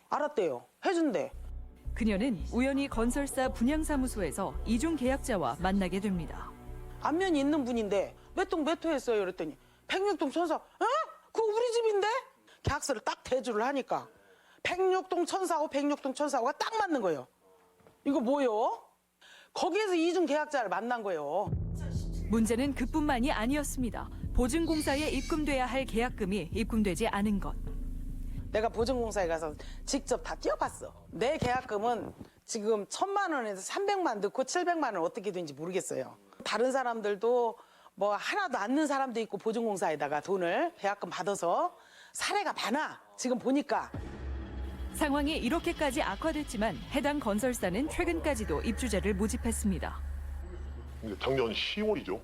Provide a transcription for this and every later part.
알았대요. 해준대. 그녀는 우연히 건설사 분양사무소에서 이중 계약자와 만나게 됩니다. 안면이 있는 분인데 몇 동 몇 호했어요? 그랬더니 106동 천사. 그거 우리 집인데? 계약서를 딱 대주를 하니까 106동 천사하고 106동 천사하고가 딱 맞는 거예요. 이거 뭐요? 거기에서 이중 계약자를 만난 거예요. 문제는 그뿐만이 아니었습니다. 보증공사에 입금돼야 할 계약금이 입금되지 않은 것. 내가 보증공사에 가서 직접 다 띄워봤어. 내 계약금은 지금 1,000만 원에서 300만 넣고 700만 원 어떻게 되는지 모르겠어요. 다른 사람들도 뭐 하나도 안 넣는 사람도 있고 보증공사에다가 돈을 계약금 받아서 사례가 많아. 지금 보니까. 상황이 이렇게까지 악화됐지만 해당 건설사는 최근까지도 입주자를 모집했습니다. 작년 10월이죠.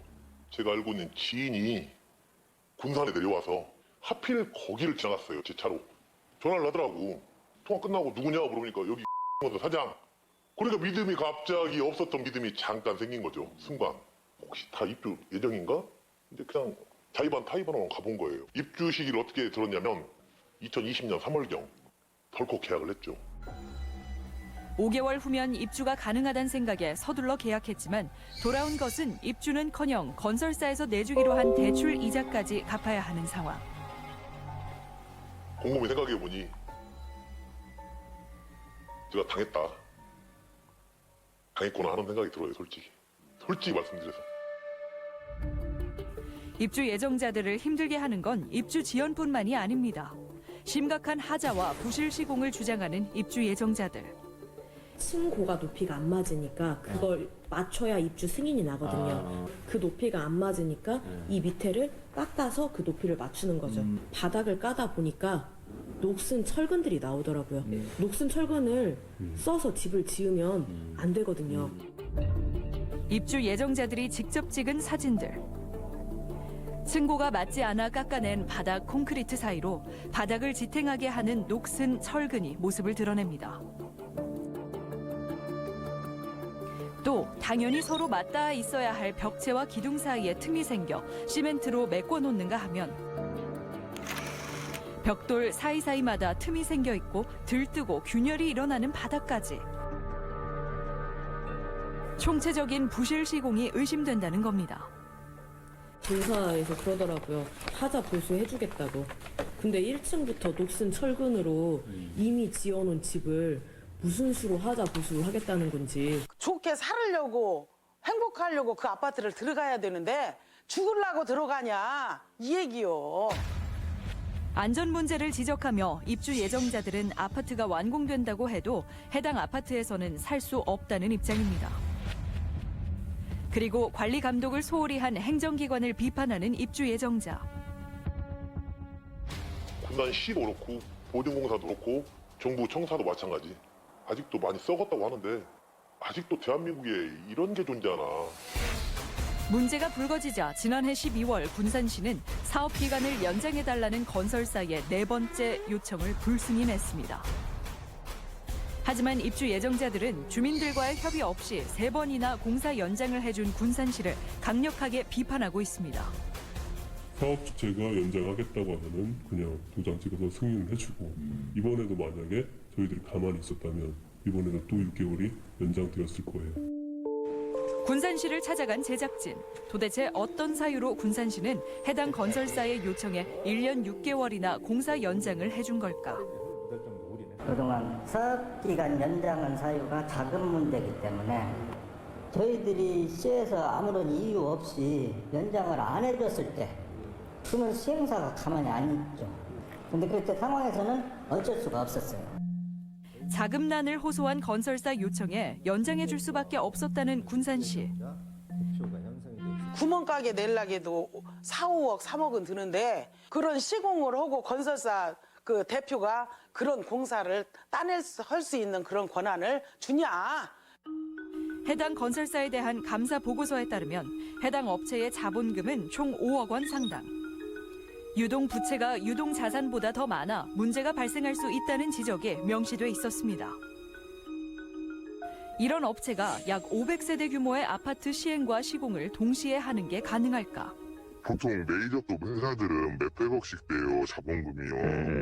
제가 알고 있는 지인이 군산에 내려와서 하필 거기를 지나갔어요. 제 차로. 전화를 하더라고. 통화 끝나고 누구냐 물어보니까 여기 사장. 그러니까 믿음이 갑자기 없었던 믿음이 잠깐 생긴 거죠. 순간. 혹시 다 입주 예정인가? 근데 그냥 자의반 타의반으로 가본 거예요. 입주 시기를 어떻게 들었냐면 2020년 3월경 덜컥 계약을 했죠. 5개월 후면 입주가 가능하다는 생각에 서둘러 계약했지만 돌아온 것은 입주는커녕 건설사에서 내주기로 한 대출 이자까지 갚아야 하는 상황. 곰곰이 생각해보니 제가 당했구나 하는 생각이 들어요. 솔직히 말씀드려서. 입주 예정자들을 힘들게 하는 건 입주 지연뿐만이 아닙니다. 심각한 하자와 부실 시공을 주장하는 입주 예정자들. 층고가 높이가 안 맞으니까 그걸 맞춰야 입주 승인이 나거든요. 그 높이가 안 맞으니까 이 밑에를 깎아서 그 높이를 맞추는 거죠. 바닥을 까다 보니까 녹슨 철근들이 나오더라고요. 녹슨 철근을 써서 집을 지으면 안 되거든요. 입주 예정자들이 직접 찍은 사진들. 층고가 맞지 않아 깎아낸 바닥 콘크리트 사이로 바닥을 지탱하게 하는 녹슨 철근이 모습을 드러냅니다. 또 당연히 서로 맞닿아 있어야 할 벽체와 기둥 사이에 틈이 생겨 시멘트로 메꿔놓는가 하면 벽돌 사이사이마다 틈이 생겨 있고 들뜨고 균열이 일어나는 바닥까지. 총체적인 부실 시공이 의심된다는 겁니다. 공사에서 그러더라고요. 하자 보수해주겠다고. 근데 1층부터 녹슨 철근으로 이미 지어놓은 집을 무슨 수로 하자 보수를 하겠다는 건지. 좋게 살으려고 행복하려고 그 아파트를 들어가야 되는데 죽으려고 들어가냐 이 얘기요. 안전 문제를 지적하며 입주 예정자들은 아파트가 완공된다고 해도 해당 아파트에서는 살 수 없다는 입장입니다. 그리고 관리 감독을 소홀히 한 행정기관을 비판하는 입주 예정자. 군산시도 그렇고 보증공사도 그렇고 정부 청사도 마찬가지. 아직도 많이 썩었다고 하는데 아직도 대한민국에 이런 게 존재하나. 문제가 불거지자 지난해 12월 군산시는 사업 기간을 연장해달라는 건설사의 4번째 요청을 불승인했습니다. 하지만 입주 예정자들은 주민들과의 협의 없이 3번이나 공사 연장을 해준 군산시를 강력하게 비판하고 있습니다. 사업 주체가 연장하겠다고 하면은 그냥 도장 찍어서 승인해주고 이번에도 만약에 저희들이 가만히 있었다면 이번에도 또 6개월이 연장되었을 거예요. 군산시를 찾아간 제작진. 도대체 어떤 사유로 군산시는 해당 건설사의 요청에 1년 6개월이나 공사 연장을 해준 걸까? 그동안 사업기간 연장한 사유가 자금 문제이기 때문에 저희들이 시에서 아무런 이유 없이 연장을 안 해줬을 때 그러면 시행사가 가만히 안 있죠. 근데 그때 상황에서는 어쩔 수가 없었어요. 자금난을 호소한 건설사 요청에 연장해 줄 수밖에 없었다는 군산시. 구멍가게 내려고 4, 5억, 3억은 드는데 그런 시공을 하고 건설사 그 대표가 그런 공사를 할 수 있는 그런 권한을 주냐? 해당 건설사에 대한 감사 보고서에 따르면 해당 업체의 자본금은 총 5억 원 상당. 유동 부채가 유동 자산보다 더 많아 문제가 발생할 수 있다는 지적이 명시돼 있었습니다. 이런 업체가 약 500세대 규모의 아파트 시행과 시공을 동시에 하는 게 가능할까? 보통 메이저급 회사들은 몇백억씩 돼요, 자본금이요.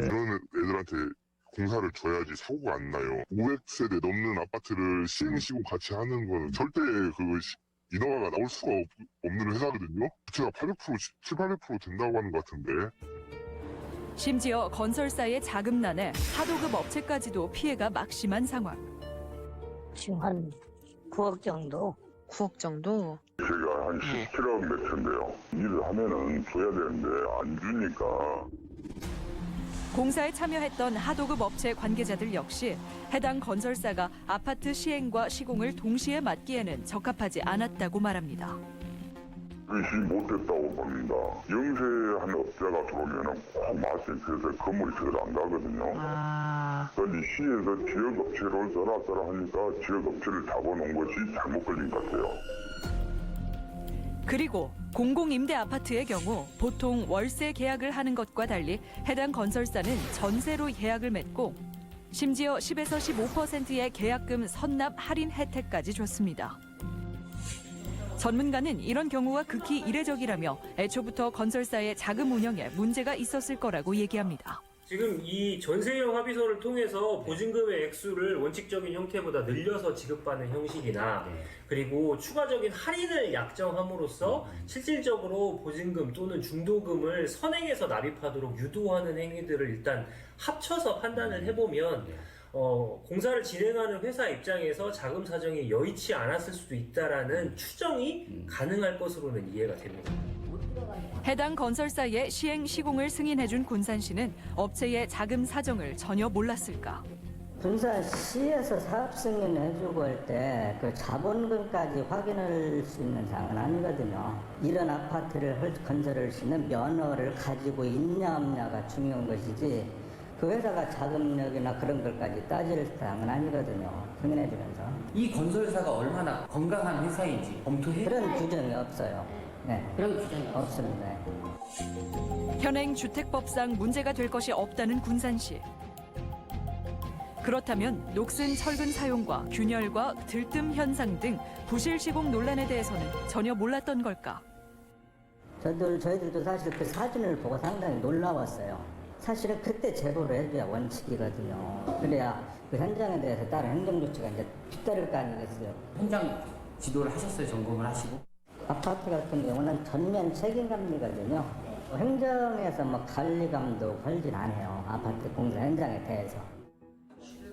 그런 애들한테 공사를 줘야지 사고가 안 나요. 500세대 넘는 아파트를 시행시공 같이 하는 건 절대 인허가가 나올 수가 없는 회사거든요. 부채가 800%, 700% 된다고 하는 것 같은데. 심지어 건설사의 자금난에 하도급 업체까지도 피해가 막심한 상황. 지금 한 9억 정도. 9억 정도? 제가 한 17억 매트인데요. 일을 하면은 줘야 되는데 안 주니까. 공사에 참여했던 하도급 업체 관계자들 역시 해당 건설사가 아파트 시행과 시공을 동시에 맡기에는 적합하지 않았다고 말합니다. 의시 못했다고 봅니다. 영세한 업자가 들어오면 꼭 마스터에서 건물이 제대로 안 가거든요. 그런데 시에서 지역업체를 써라 하니까 지역업체를 잡아놓은 것이 잘못 걸린 것 같아요. 그리고 공공임대 아파트의 경우 보통 월세 계약을 하는 것과 달리 해당 건설사는 전세로 계약을 맺고 심지어 10에서 15%의 계약금 선납 할인 혜택까지 줬습니다. 전문가는 이런 경우가 극히 이례적이라며 애초부터 건설사의 자금 운영에 문제가 있었을 거라고 얘기합니다. 지금 이 전세형 합의서를 통해서 보증금의 액수를 원칙적인 형태보다 늘려서 지급받는 형식이나 그리고 추가적인 할인을 약정함으로써 실질적으로 보증금 또는 중도금을 선행해서 납입하도록 유도하는 행위들을 일단 합쳐서 판단을 해보면 공사를 진행하는 회사 입장에서 자금 사정이 여의치 않았을 수도 있다라는 추정이 가능할 것으로는 이해가 됩니다. 해당 건설사의 시행 시공을 승인해준 군산시는 업체의 자금 사정을 전혀 몰랐을까. 군산시에서 사업 승인해주고 할 때 그 자본금까지 확인할 수 있는 사항은 아니거든요. 이런 아파트를 건설할 수 있는 면허를 가지고 있냐 없냐가 중요한 것이지 그 회사가 자금력이나 그런 것까지 따질 사항은 아니거든요. 승인해주면서. 이 건설사가 얼마나 건강한 회사인지 검토해? 그런 규정이 없어요. 네. 그런 규정이 없습니다. 현행 주택법상 문제가 될 것이 없다는 군산시. 그렇다면 녹슨 철근 사용과 균열과 들뜸 현상 등 부실 시공 논란에 대해서는 전혀 몰랐던 걸까? 저희들도 사실 그 사진을 보고 상당히 놀라웠어요. 사실은 그때 제보를 해줘야 원칙이거든요. 그래야 그 현장에 대해서 다른 행정조치가 이제 뒤따를 거 아니겠어요. 현장 지도를 하셨어요? 점검을 하시고? 아파트 같은 경우는 전면 책임감리거든요. 행정에서 관리감도 걸진 않아요. 아파트 공사 현장에 대해서.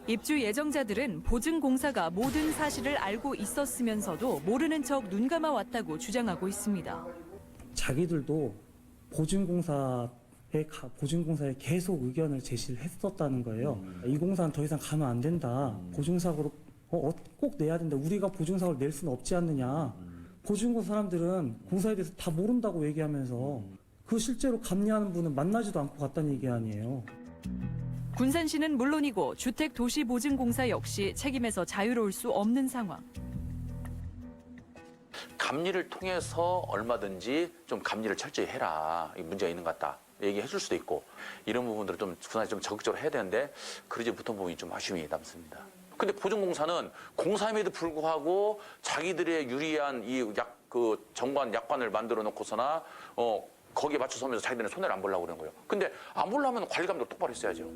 입주 예정자들은 보증공사가 모든 사실을 알고 있었으면서도 모르는 척 눈 감아 왔다고 주장하고 있습니다. 자기들도 보증공사에 계속 의견을 제시를 했었다는 거예요. 이 공사는 더 이상 가면 안 된다. 보증사고로 꼭 내야 된다. 우리가 보증사고를 낼 수는 없지 않느냐. 보증공사 사람들은 공사에 대해서 다 모른다고 얘기하면서 그 실제로 감리하는 분은 만나지도 않고 갔다는 얘기 아니에요. 군산시는 물론이고 주택도시보증공사 역시 책임에서 자유로울 수 없는 상황. 감리를 통해서 얼마든지 좀 감리를 철저히 해라. 이 문제가 있는 것 같다. 얘기해 줄 수도 있고 이런 부분들을 좀 군산이 좀 적극적으로 해야 되는데 그러지 못한 부분이 좀 아쉬움이 남습니다. 근데 보증공사는 공사임에도 불구하고 자기들의 유리한 정관 약관을 만들어 놓고서나 거기에 맞춰서 하면서 자기들은 손해를 안 보려고 그러는 거예요. 근데 안 보려면 관리감독 똑바로 했어야죠.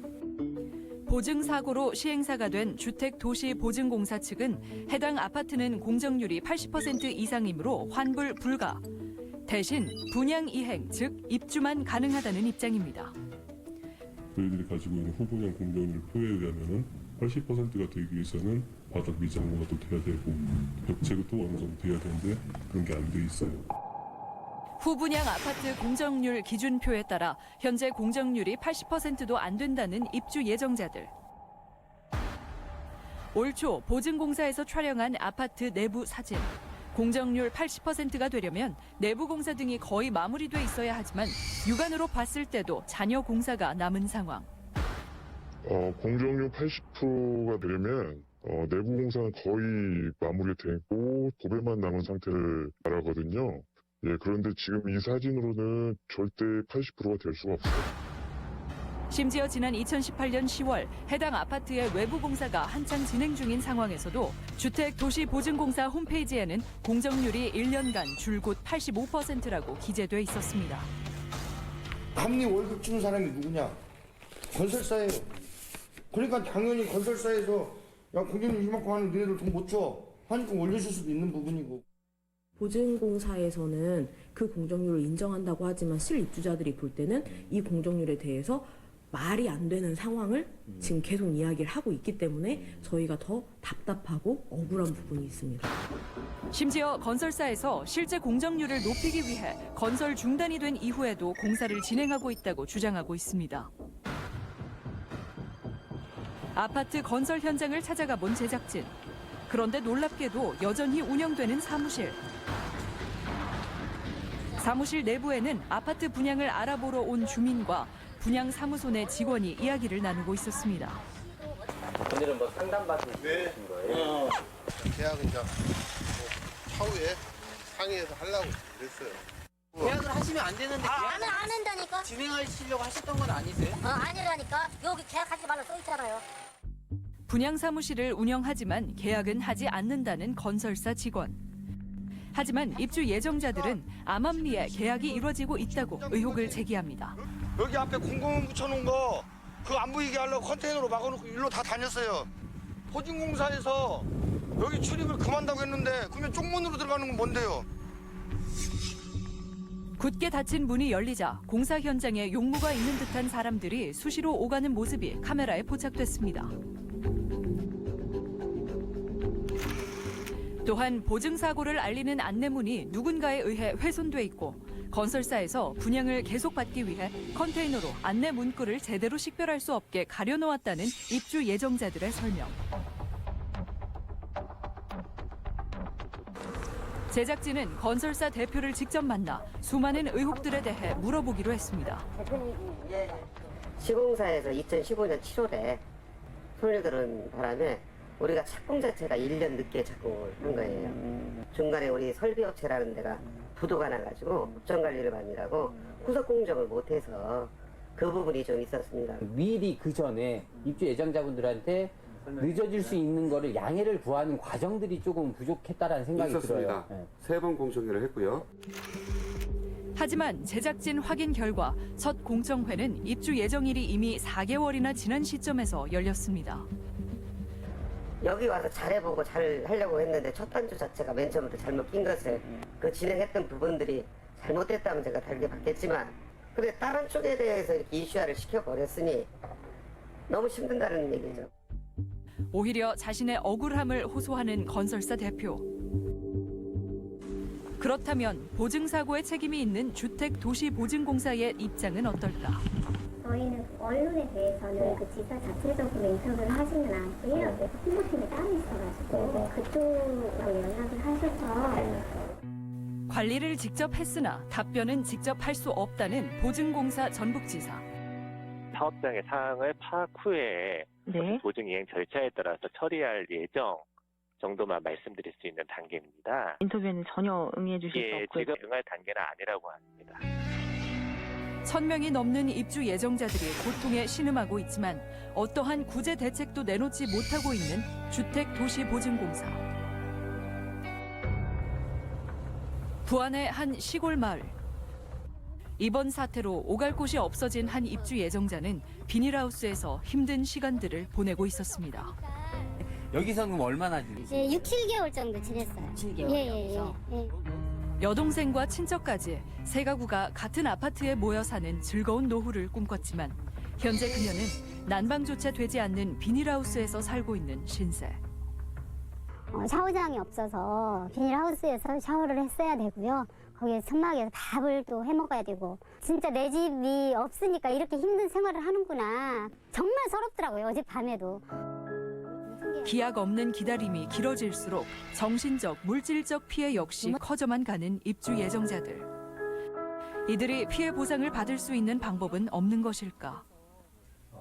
보증사고로 시행사가 된 주택도시보증공사 측은 해당 아파트는 공정률이 80% 이상이므로 환불 불가. 대신 분양 이행, 즉 입주만 가능하다는 입장입니다. 저희들이 가지고 있는 후분양 공정률 표에 의하면은 80%가 되기 위해서는 바닥 미장로가도 돼야 되고 벽체도 어느 정도 돼야 되는데 그런 게 안 돼 있어요. 후분양 아파트 공정률 기준표에 따라 현재 공정률이 80%도 안 된다는 입주 예정자들. 올 초 보증공사에서 촬영한 아파트 내부 사진. 공정률 80%가 되려면 내부 공사 등이 거의 마무리돼 있어야 하지만 육안으로 봤을 때도 잔여 공사가 남은 상황. 공정률 80%가 되려면 내부 공사는 거의 마무리되고 도배만 남은 상태를 말하거든요. 예, 그런데 지금 이 사진으로는 절대 80%가 될 수가 없어요. 심지어 지난 2018년 10월 해당 아파트의 외부 공사가 한창 진행 중인 상황에서도 주택도시보증공사 홈페이지에는 공정률이 1년간 줄곧 85%라고 기재돼 있었습니다. 감리 월급 주는 사람이 누구냐? 건설사예요. 그러니까 당연히 건설사에서 야 공장님 이만큼 하는 너희들 돈 못 줘 하니까 올려줄 수도 있는 부분이고. 보증공사에서는 그 공정률을 인정한다고 하지만 실입주자들이 볼 때는 이 공정률에 대해서 말이 안 되는 상황을 지금 계속 이야기를 하고 있기 때문에 저희가 더 답답하고 억울한 부분이 있습니다. 심지어 건설사에서 실제 공정률을 높이기 위해 건설 중단이 된 이후에도 공사를 진행하고 있다고 주장하고 있습니다. 아파트 건설 현장을 찾아가 본 제작진. 그런데 놀랍게도 여전히 운영되는 사무실. 사무실 내부에는 아파트 분양을 알아보러 온 주민과 분양사무소 내 직원이 이야기를 나누고 있었습니다. 오늘은 뭐 상담받으러 오신 거예요? 계약은 이제 차후에 상의해서 하려고 그랬어요. 계약을 하시면 안 되는데 안 한다니까? 진행하시려고 하셨던 건 아니세요? 아니라니까. 여기 계약하지 말라 써 있잖아요. 분양사무실을 운영하지만 계약은 하지 않는다는 건설사 직원. 하지만 입주 예정자들은 암암리에 계약이 이루어지고 있다고 의혹을 제기합니다. 여기 앞에 공고문 붙여놓은 거 그거 안 보이게 하려고 컨테이너로 막아놓고 일로 다 다녔어요. 보증공사에서 여기 출입을 금한다고 했는데 그러면 쪽문으로 들어가는 건 뭔데요? 굳게 닫힌 문이 열리자 공사 현장에 용무가 있는 듯한 사람들이 수시로 오가는 모습이 카메라에 포착됐습니다. 또한 보증사고를 알리는 안내문이 누군가에 의해 훼손돼 있고 건설사에서 분양을 계속 받기 위해 컨테이너로 안내 문구를 제대로 식별할 수 없게 가려놓았다는 입주 예정자들의 설명. 제작진은 건설사 대표를 직접 만나 수많은 의혹들에 대해 물어보기로 했습니다. 시공사에서 2015년 7월에 손을 들은 바람에 우리가 착공 자체가 1년 늦게 착공을 한 거예요. 중간에 우리 설비업체라는 데가 부도가 나가지고 업종관리를 받느라고 후속 공정을 못해서 그 부분이 좀 있었습니다. 미리 그 전에 입주 예정자분들한테 늦어질 수 있는 거를 양해를 구하는 과정들이 조금 부족했다라는 생각이 있었습니다. 들어요. 3번 공청회를 했고요. 하지만 제작진 확인 결과 첫 공청회는 입주 예정일이 이미 4개월이나 지난 시점에서 열렸습니다. 여기 와서 잘해보고 잘 하려고 했는데 첫 단추 자체가 맨 처음부터 잘못 낀 것을 그 진행했던 부분들이 잘못됐다면 제가 다르게 받겠지만 근데 다른 쪽에 대해서 이렇게 이슈화를 시켜버렸으니 너무 힘든다는 얘기죠. 오히려 자신의 억울함을 호소하는 건설사 대표. 그렇다면 보증사고에 책임이 있는 주택도시보증공사의 입장은 어떨까? 저희는 언론에 대해서는 그 지사 자체적으로 인터뷰를 하지는 않고요. 그래서 홍보팀이 따로 있어가지고 그쪽으로 연락을 하셔서 관리를 직접 했으나 답변은 직접 할 수 없다는 보증공사 전북지사. 사업장의 사항을 파악 후에 보증 이행 절차에 따라서 처리할 예정 정도만 말씀드릴 수 있는 단계입니다. 인터뷰에는 전혀 응해 주실 수 없고요. 지금 응할 단계는 아니라고 합니다. 1,000명이 넘는 입주 예정자들이 고통에 신음하고 있지만 어떠한 구제 대책도 내놓지 못하고 있는 주택도시보증공사. 부안의 한 시골 마을. 이번 사태로 오갈 곳이 없어진 한 입주 예정자는 비닐하우스에서 힘든 시간들을 보내고 있었습니다. 여기서는 얼마나 지냈어요? 이제 6, 7개월 정도 지냈어요. 7개월. 예. 여동생과 친척까지 세 가구가 같은 아파트에 모여 사는 즐거운 노후를 꿈꿨지만 현재 그녀는 난방조차 되지 않는 비닐하우스에서 살고 있는 신세. 샤워장이 없어서 비닐하우스에서 샤워를 했어야 되고요. 거기에 천막에서 밥을 또 해먹어야 되고 진짜 내 집이 없으니까 이렇게 힘든 생활을 하는구나. 정말 서럽더라고요. 어젯밤에도. 기약 없는 기다림이 길어질수록 정신적, 물질적 피해 역시 커져만 가는 입주 예정자들. 이들이 피해 보상을 받을 수 있는 방법은 없는 것일까?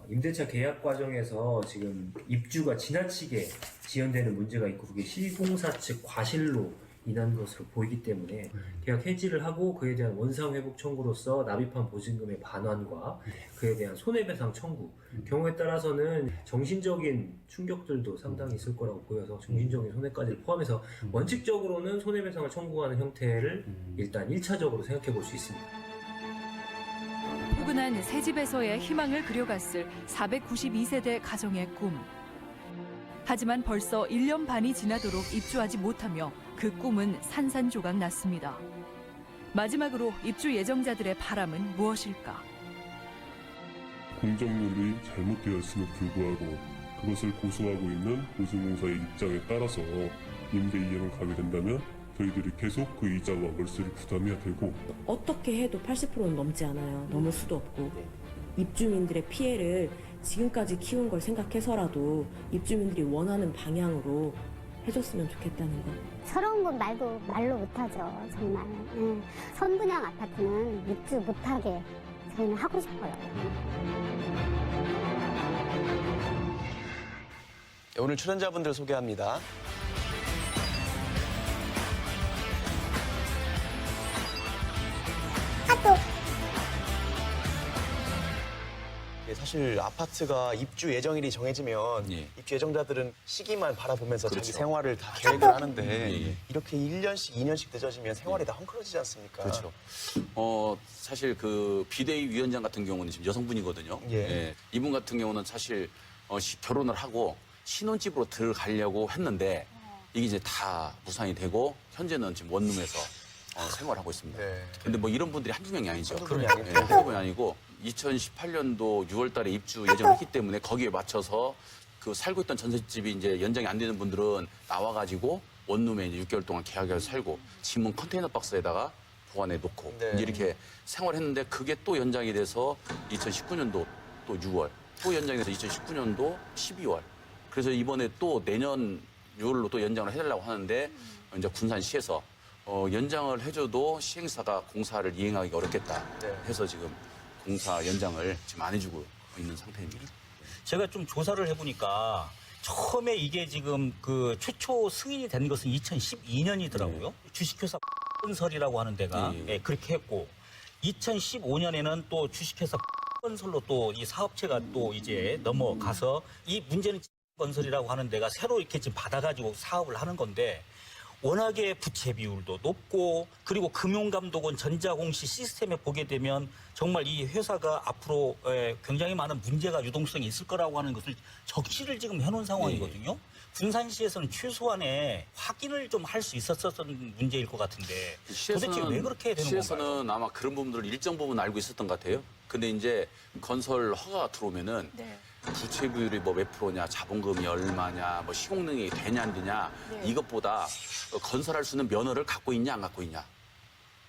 임대차 계약 과정에서 지금 입주가 지나치게 지연되는 문제가 있고 그게 시공사 측 과실로 인한 것으로 보이기 때문에 계약 해지를 하고 그에 대한 원상회복 청구로서 납입한 보증금의 반환과 그에 대한 손해배상 청구 경우에 따라서는 정신적인 충격들도 상당히 있을 거라고 보여서 정신적인 손해까지 포함해서 원칙적으로는 손해배상을 청구하는 형태를 일단 1차적으로 생각해 볼 수 있습니다. 포근한 새 집에서의 희망을 그려갔을 492세대 가정의 꿈. 하지만 벌써 1년 반이 지나도록 입주하지 못하며 그 꿈은 산산조각 났습니다. 마지막으로 입주 예정자들의 바람은 무엇일까? 공정률이 잘못되었음에 불구하고 그것을 고수하고 있는 보증공사의 입장에 따라서 임대 이행을 가게 된다면 저희들이 계속 그 이자와 월세를 부담해야 되고 어떻게 해도 80%는 넘지 않아요. 넘을 수도 없고 입주민들의 피해를 지금까지 키운 걸 생각해서라도 입주민들이 원하는 방향으로 해줬으면 좋겠다는 거. 서러운 건 말로 못하죠, 정말. 선분양 아파트는 입주 못하게 저희는 하고 싶어요. 오늘 출연자분들 소개합니다. 사실 아파트가 입주 예정일이 정해지면 입주 예정자들은 시기만 바라보면서 자기 생활을 다 계획을 하는데 이렇게 1년씩, 2년씩 늦어지면 생활이 다 헝클어지지 않습니까? 그렇죠. 사실 그 비대위 위원장 같은 경우는 지금 여성분이거든요. 이분 같은 경우는 사실 결혼을 하고 신혼집으로 들어가려고 했는데 이게 이제 다 무산이 되고 현재는 지금 원룸에서 생활하고 있습니다. 근데 뭐 이런 분들이 한두 명이 아니죠. 한두 명이 아니고 2018년도 6월 달에 입주 예정을 했기 때문에 거기에 맞춰서 그 살고 있던 전셋집이 이제 연장이 안 되는 분들은 나와가지고 원룸에 이제 6개월 동안 계약을 살고 지문 컨테이너 박스에다가 보관해 놓고 이제 이렇게 생활했는데 그게 또 연장이 돼서 2019년도 또 6월 또 연장이 돼서 2019년도 12월 그래서 이번에 또 내년 6월로 또 연장을 해달라고 하는데 이제 군산시에서 연장을 해줘도 시행사가 공사를 이행하기가 어렵겠다 해서 지금 공사 연장을 지금 안 해주고 있는 상태입니다. 제가 좀 조사를 해보니까 처음에 이게 지금 그 최초 승인이 된 것은 2012년이더라고요. 주식회사 건설이라고 하는 데가 그렇게 했고 2015년에는 또 주식회사 건설로 또 이 사업체가 또 이제 넘어가서 이 문제는 건설이라고 하는 데가 새로 이렇게 지금 받아가지고 사업을 하는 건데 워낙에 부채 비율도 높고 그리고 금융감독원 전자공시 시스템에 보게 되면 정말 이 회사가 앞으로 굉장히 많은 문제가 유동성이 있을 거라고 하는 것을 적시를 지금 해놓은 상황이거든요. 군산시에서는 최소한의 확인을 좀 할 수 있었던 문제일 것 같은데 도대체 왜 그렇게 되는 건가요? 시에서는 아마 그런 부분들을 일정 부분 알고 있었던 것 같아요. 근데 이제 건설 허가가 들어오면은 부채 비율이 뭐 몇 프로냐, 자본금이 얼마냐, 뭐 시공능력이 되냐 안 되냐 이것보다 건설할 수 있는 면허를 갖고 있냐 안 갖고 있냐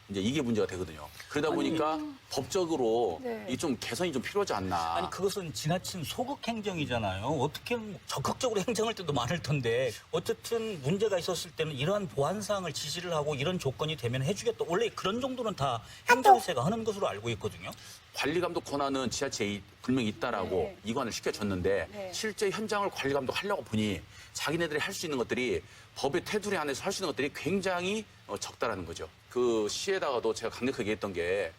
이제 이게 문제가 되거든요. 그러다 보니까 법적으로 이 좀 개선이 좀 필요하지 않나. 아니 그것은 지나친 소극 행정이잖아요. 어떻게 적극적으로 행정할 때도 많을 텐데 어쨌든 문제가 있었을 때는 이러한 보완 사항을 지시를 하고 이런 조건이 되면 해주겠다. 원래 그런 정도는 다 행정세가 하는 것으로 알고 있거든요. 관리 감독 권한은 지자체에 분명히 있다라고 이관을 시켜줬는데 실제 현장을 관리 감독하려고 보니 자기네들이 할 수 있는 것들이 법의 테두리 안에서 할 수 있는 것들이 굉장히 적다라는 거죠. 그 시에다가도 제가 강력하게 얘기했던 게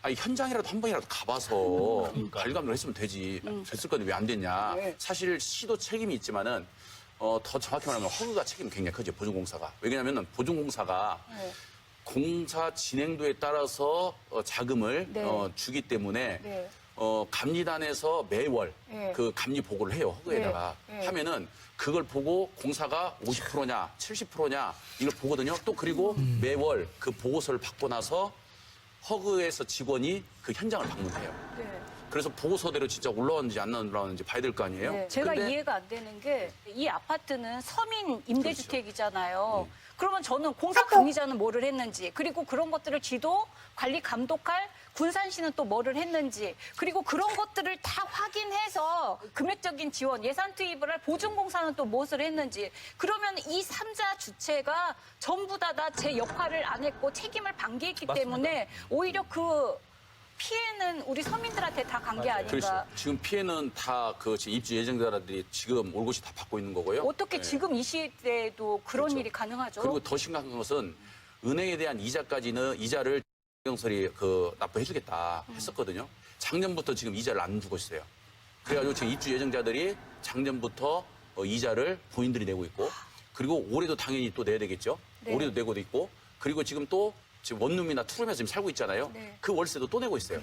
아니 현장이라도 한 번이라도 가봐서 관리 감독을 했으면 되지 됐을 건데 왜 안 됐냐. 사실 시도 책임이 있지만은 더 정확히 말하면 허그가 책임이 굉장히 크죠. 보증공사가. 왜냐하면 보증공사가 공사 진행도에 따라서 자금을 주기 때문에 감리단에서 매월 그 감리 보고를 해요. 허그에다가 하면은 그걸 보고 공사가 50%냐 70%냐 이걸 보거든요. 또 그리고 매월 그 보고서를 받고 나서 허그에서 직원이 그 현장을 방문해요. 그래서 보고서대로 진짜 올라왔는지 안 올라왔는지 봐야 될 거 아니에요? 제가 이해가 안 되는 게 이 아파트는 서민 임대주택이잖아요. 그러면 저는 공사 감리자는 뭐를 했는지 그리고 그런 것들을 지도 관리 감독할 군산시는 또 뭐를 했는지 그리고 그런 것들을 다 확인해서 금액적인 지원 예산 투입을 할 보증공사는 또 무엇을 했는지 그러면 이 3자 주체가 전부 다 제 역할을 안 했고 책임을 방기했기 때문에 오히려 그 피해는 우리 서민들한테 다 간 게 아닌가. 그렇죠. 지금 피해는 다 그 입주 예정자들이 지금 올곧이 다 받고 있는 거고요. 어떻게 지금 이 시대에도 그런 일이 가능하죠? 그리고 더 심각한 것은 은행에 대한 이자를 경설이 납부해주겠다 했었거든요. 작년부터 지금 이자를 안 주고 있어요. 그래가지고 지금 입주 예정자들이 작년부터 이자를 본인들이 내고 있고 그리고 올해도 당연히 또 내야 되겠죠. 올해도 내고 있고 그리고 지금 또 지금 원룸이나 투룸에서 지금 살고 있잖아요. 그 월세도 또 내고 있어요.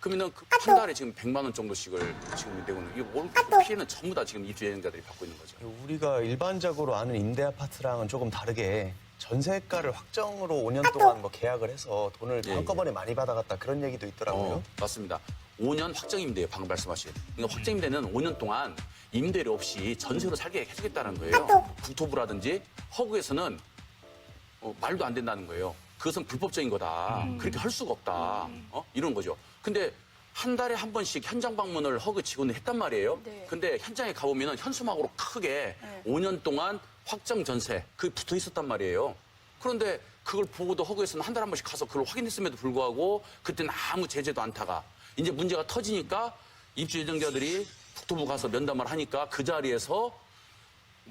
그러면은 한 달에 지금 100만 원 정도씩을 지금 내고 있는, 이 피해는 전부 다 지금 입주 예정자들이 받고 있는 거죠. 우리가 일반적으로 아는 임대 아파트랑은 조금 다르게 전세가를 확정으로 5년 동안 뭐 계약을 해서 돈을 한꺼번에 많이 받아갔다 그런 얘기도 있더라고요. 맞습니다. 5년 확정 임대예요. 방금 말씀하신. 그러니까 확정 임대는 5년 동안 임대료 없이 전세로 살게 해주겠다는 거예요. 국토부라든지 허그에서는 말도 안 된다는 거예요. 그것은 불법적인 거다. 그렇게 할 수가 없다. 이런 거죠. 근데 한 달에 한 번씩 현장 방문을 허그 직원이 했단 말이에요. 근데 현장에 가보면 현수막으로 크게 5년 동안 확정 전세 그게 붙어 있었단 말이에요. 그런데 그걸 보고도 허그에서는 한 달에 한 번씩 가서 그걸 확인했음에도 불구하고 그때는 아무 제재도 않다가 이제 문제가 터지니까 입주 예정자들이 국토부 가서 면담을 하니까 그 자리에서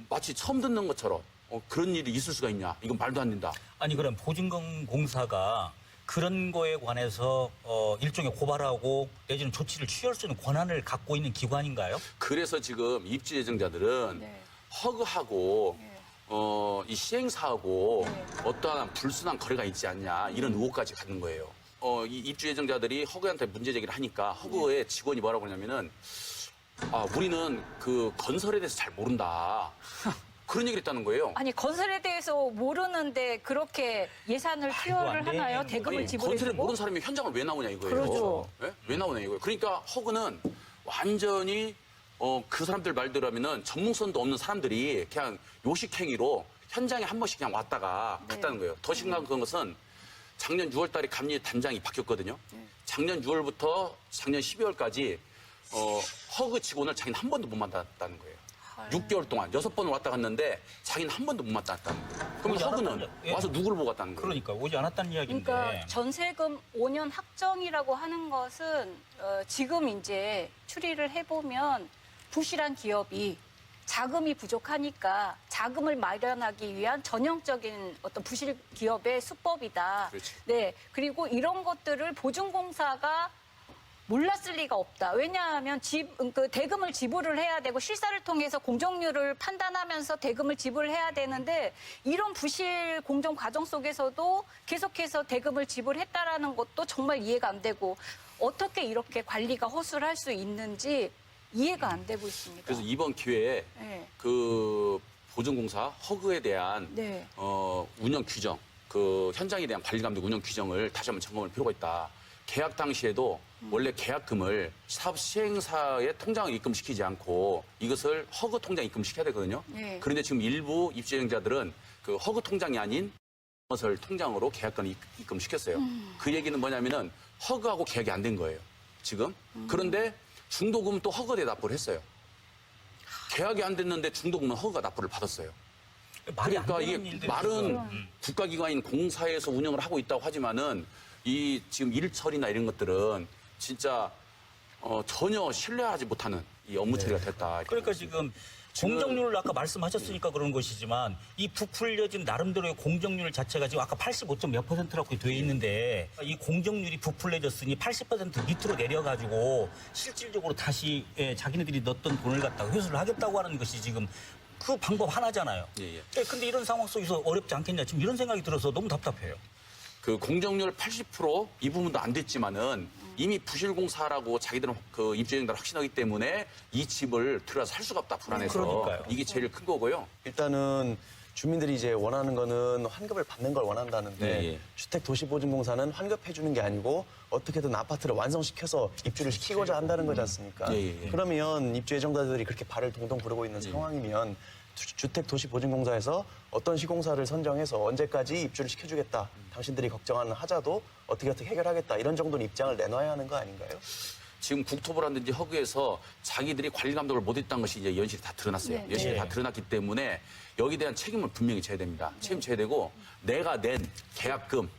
마치 처음 듣는 것처럼 그런 일이 있을 수가 있냐. 이건 말도 안 된다. 아니 그럼 보증공사가 그런 거에 관해서 일종의 고발하고 내지는 조치를 취할 수 있는 권한을 갖고 있는 기관인가요? 그래서 지금 입주 예정자들은 허그하고 이 시행사하고 어떠한 불순한 거래가 있지 않냐 이런 의혹까지 갖는 거예요. 이 입주 예정자들이 허그한테 문제 제기를 하니까 허그의 직원이 뭐라고 하냐면은 우리는 그 건설에 대해서 잘 모른다. 그런 얘기를 했다는 거예요. 아니 건설에 대해서 모르는데 그렇게 예산을 투여를 하나요? 대금을 지불해주고? 건설에 모르는 사람이 현장을 왜 나오냐 이거예요. 그러죠. 네? 왜 나오냐 이거예요. 그러니까 허그는 완전히 그 사람들 말대로 하면은 전문성도 없는 사람들이 그냥 요식행위로 현장에 한 번씩 그냥 왔다가 갔다는 거예요. 더 심각한 것은 작년 6월 달에 감리 단장이 바뀌었거든요. 작년 6월부터 작년 12월까지 허그 직원을 자기는 한 번도 못 만났다는 거예요. 6개월 동안 6번을 왔다 갔는데 자기는 한 번도 못 만났다는 거예요. 그럼 허그는 와서 누구를 보고 갔다는 거예요? 그러니까 오지 않았다는 이야기인데. 그러니까 전세금 5년 확정이라고 하는 것은 지금 이제 추리를 해보면 부실한 기업이 자금이 부족하니까 자금을 마련하기 위한 전형적인 어떤 부실 기업의 수법이다. 그렇지. 네. 그리고 이런 것들을 보증공사가 몰랐을 리가 없다. 왜냐하면 대금을 지불을 해야 되고 실사를 통해서 공정률을 판단하면서 대금을 지불해야 되는데 이런 부실 공정 과정 속에서도 계속해서 대금을 지불했다라는 것도 정말 이해가 안 되고 어떻게 이렇게 관리가 허술할 수 있는지 이해가 안 되고 있습니다. 그래서 이번 기회에 그 보증공사 허그에 대한 운영 규정, 그 현장에 대한 관리 감독 운영 규정을 다시 한번 점검할 필요가 있다. 계약 당시에도 원래 계약금을 사업 시행사의 통장에 입금시키지 않고 이것을 허그 통장에 입금시켜야 되거든요. 그런데 지금 일부 입주 예정자들은 그 허그 통장이 아닌 건설 통장으로 계약금을 입금시켰어요. 그 얘기는 뭐냐면은 허그하고 계약이 안 된 거예요. 지금. 그런데 중도금은 또 허그에 납부를 했어요. 계약이 안 됐는데 중도금은 허그가 납부를 받았어요. 그러니까 이게 말은 국가기관인 공사에서 운영을 하고 있다고 하지만은 이 지금 일 처리나 이런 것들은 진짜 전혀 신뢰하지 못하는 이 업무 처리가 됐다. 그러니까 지금 공정률을 아까 말씀하셨으니까 그런 것이지만 이 부풀려진 나름대로의 공정률 자체가 지금 아까 85점 몇 %라고 돼 있는데 이 공정률이 부풀려졌으니 80% 밑으로 내려가지고 실질적으로 다시 자기네들이 넣었던 돈을 갖다가 회수를 하겠다고 하는 것이 지금 그 방법 하나잖아요. 근데 이런 상황 속에서 어렵지 않겠냐 지금 이런 생각이 들어서 너무 답답해요. 그 공정률 80% 이 부분도 안 됐지만은 이미 부실공사라고 자기들은 그 입주예정자를 확신하기 때문에 이 집을 들어가서 살 수가 없다 불안해서 그러니까요. 이게 제일 큰 거고요. 일단은 주민들이 이제 원하는 거는 환급을 받는 걸 원한다는데 주택도시보증공사는 환급해 주는 게 아니고 어떻게든 아파트를 완성시켜서 입주를 시키고자 한다는 거지 않습니까? 그러면 입주 예정자들이 그렇게 발을 동동 구르고 있는 상황이면 주택도시보증공사에서 어떤 시공사를 선정해서 언제까지 입주를 시켜주겠다. 당신들이 걱정하는 하자도 어떻게 해결하겠다. 이런 정도는 입장을 내놔야 하는 거 아닌가요? 지금 국토부라든지 허그에서 자기들이 관리 감독을 못했다는 것이 이제 연실이 다 드러났어요. 연실이 다 드러났기 때문에 여기에 대한 책임을 분명히 져야 됩니다. 책임져야 되고 내가 낸 계약금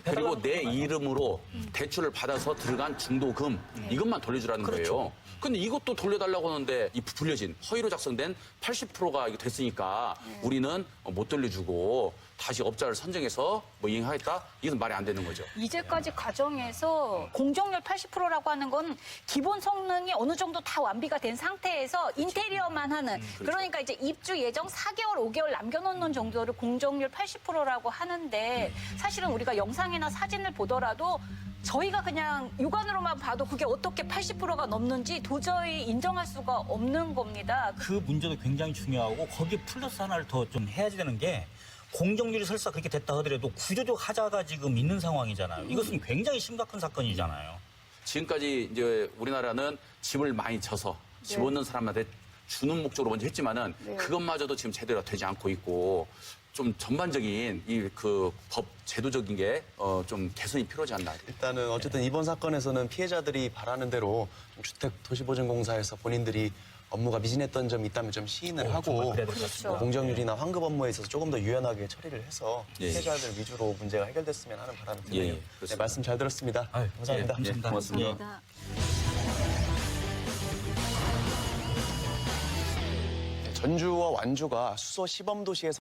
그리고 내 이름으로 대출을 받아서 들어간 중도금 이것만 돌려주라는 거예요. 근데 이것도 돌려달라고 하는데 이 부풀려진 허위로 작성된 80%가 됐으니까 우리는 못 돌려주고 다시 업자를 선정해서 뭐 이행하겠다? 이건 말이 안 되는 거죠. 이제까지 과정에서 공정률 80%라고 하는 건 기본 성능이 어느 정도 다 완비가 된 상태에서 인테리어만 하는 그러니까 이제 입주 예정 4개월, 5개월 남겨놓는 정도를 공정률 80%라고 하는데 사실은 우리가 영상이나 사진을 보더라도 저희가 그냥 육안으로만 봐도 그게 어떻게 80%가 넘는지 도저히 인정할 수가 없는 겁니다. 그 문제도 굉장히 중요하고 거기 플러스 하나를 더 좀 해야지 되는 게 공정률이 설사 그렇게 됐다 하더라도 구조적 하자가 지금 있는 상황이잖아요. 이것은 굉장히 심각한 사건이잖아요. 지금까지 이제 우리나라는 집을 많이 져서 집 없는 사람한테 주는 목적으로 먼저 했지만은 그것마저도 지금 제대로 되지 않고 있고 좀 전반적인 이 그 법 제도적인 게 좀 개선이 필요하지 않나. 일단은 어쨌든 이번 사건에서는 피해자들이 바라는 대로 좀 주택도시보증공사에서 본인들이 업무가 미진했던 점이 있다면 좀 시인을 하고 그렇죠. 공정률이나 환급 업무에 있어서 조금 더 유연하게 처리를 해서 피해자들 위주로 문제가 해결됐으면 하는 바람이 드네요. 네, 말씀 잘 들었습니다. 감사합니다. 감사합니다. 고맙습니다. 전주와 완주가 수소 시범 도시에서